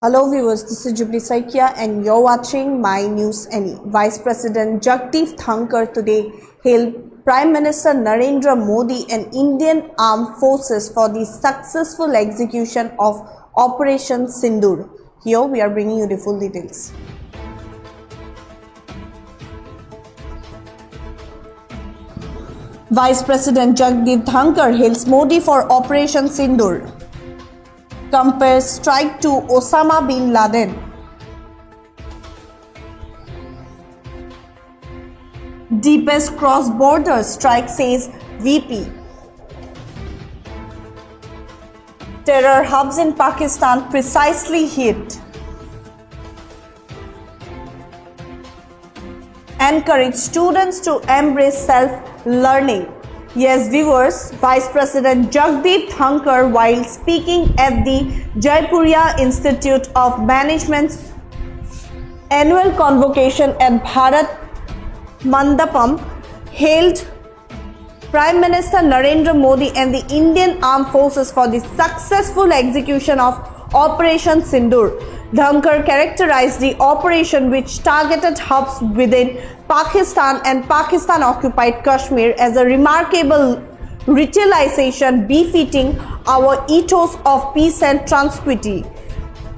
Hello viewers, this is Jagdeep Dhankhar and you're watching My News Any. Vice President Jagdeep Dhankhar today hailed Prime Minister Narendra Modi and Indian Armed Forces for the successful execution of Operation Sindoor. Here we are bringing you the full details. Vice President Jagdeep Dhankhar hails Modi for Operation Sindoor. Compares strike to Osama bin Laden. Deepest cross-border strike, says VP. Terror hubs in Pakistan precisely hit. Encourage students to embrace self-learning. Yes, viewers, Vice President Jagdeep Dhankhar, while speaking at the Jaipuria Institute of Management's annual convocation at Bharat Mandapam, hailed Prime Minister Narendra Modi and the Indian Armed Forces for the successful execution of Operation Sindoor. Dhankhar characterized the operation, which targeted hubs within Pakistan and Pakistan-occupied Kashmir, as a remarkable retaliation befitting our ethos of peace and tranquility,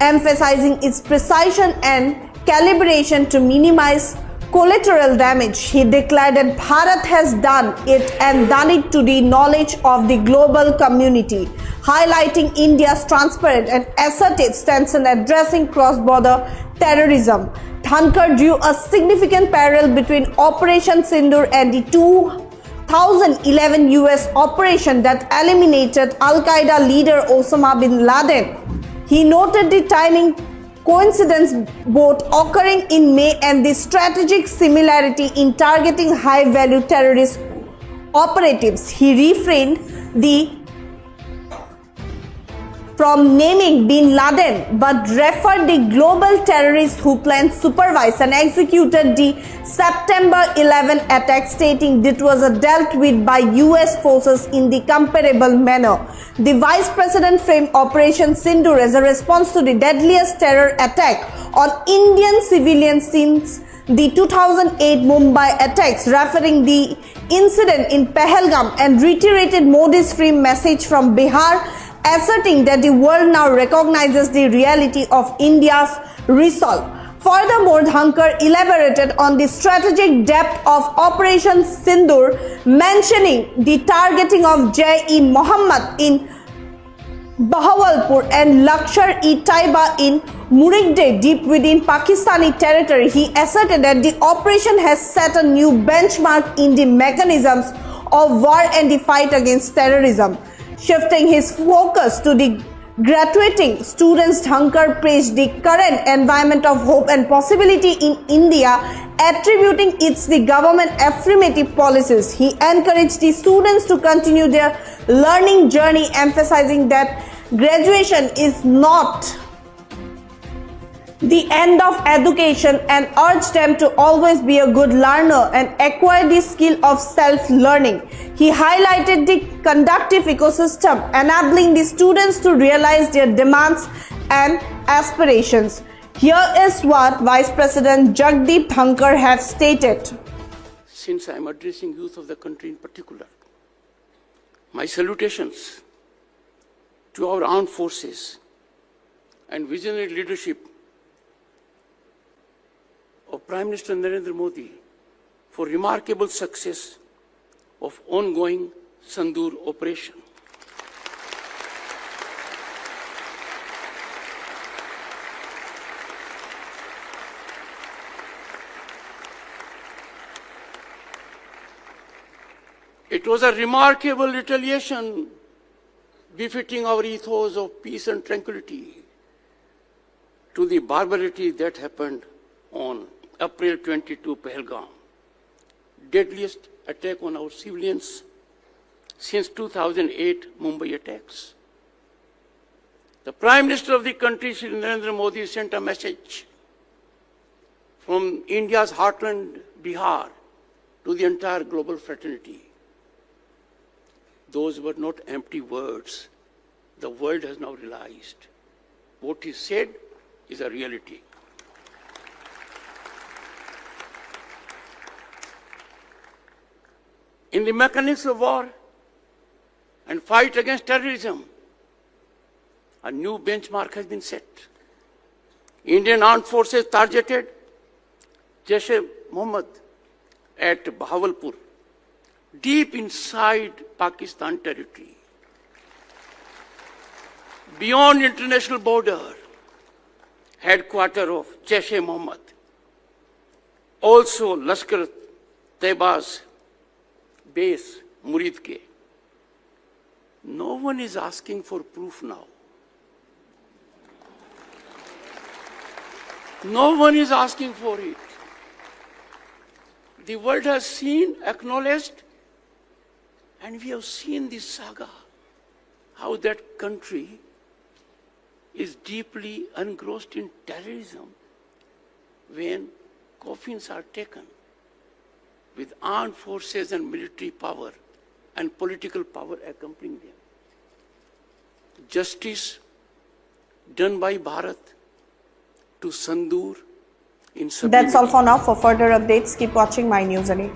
emphasizing its precision and calibration to minimize collateral damage. He declared that Bharat has done it and done it to the knowledge of the global community, highlighting India's transparent and assertive stance in addressing cross-border terrorism. Dhankhar drew a significant parallel between Operation Sindoor and the 2011 US operation that eliminated Al-Qaeda leader Osama bin Laden. He noted the timing coincidence, both occurring in May, and the strategic similarity in targeting high-value terrorist operatives. He refrained from naming bin Laden, but referred the global terrorists who planned, supervised and executed the September 11 attack, stating it was dealt with by US forces in the comparable manner. The Vice President framed Operation Sindoor as a response to the deadliest terror attack on Indian civilians since the 2008 Mumbai attacks, referring the incident in Pahalgam, and reiterated Modi's free message from Bihar, asserting that the world now recognizes the reality of India's resolve. Furthermore, Dhankhar elaborated on the strategic depth of Operation Sindoor, mentioning the targeting of Jaish-e-Mohammed in Bahawalpur and Lashkar-e-Taiba in Murigde, deep within Pakistani territory. He asserted that the operation has set a new benchmark in the mechanisms of war and the fight against terrorism. Shifting his focus to the graduating students, Dhankhar praised the current environment of hope and possibility in India, attributing it to the government affirmative policies. He encouraged the students to continue their learning journey, emphasizing that graduation is not the end of education, and urged them to always be a good learner and acquire the skill of self-learning. He highlighted the conducive ecosystem, enabling the students to realize their demands and aspirations. Here is what Vice President Jagdeep Dhankhar has stated. Since I am addressing youth of the country in particular, my salutations to our armed forces and visionary leadership of Prime Minister Narendra Modi for remarkable success of ongoing Sindoor operation. It was a remarkable retaliation befitting our ethos of peace and tranquility to the barbarity that happened on April 22, Pahalgam, deadliest attack on our civilians since 2008 Mumbai attacks. The Prime Minister of the country, Shri Narendra Modi, sent a message from India's heartland, Bihar, to the entire global fraternity. Those were not empty words. The world has now realized what he said is a reality. In the mechanics of war and fight against terrorism, a new benchmark has been set. Indian armed forces targeted Jaish-e-Mohammed at Bahawalpur, deep inside Pakistan territory, beyond international border, headquarters of Jaish-e-Mohammed, also Lashkar-Taiba's base, Muridke. No one is asking for proof now. No one is asking for it. The world has seen, acknowledged, and we have seen this saga, how that country is deeply engrossed in terrorism when coffins are taken with armed forces and military power and political power accompanying them. Justice done by Bharat to Sindoor in sublimity. That's all for now. For further updates, keep watching My News 8.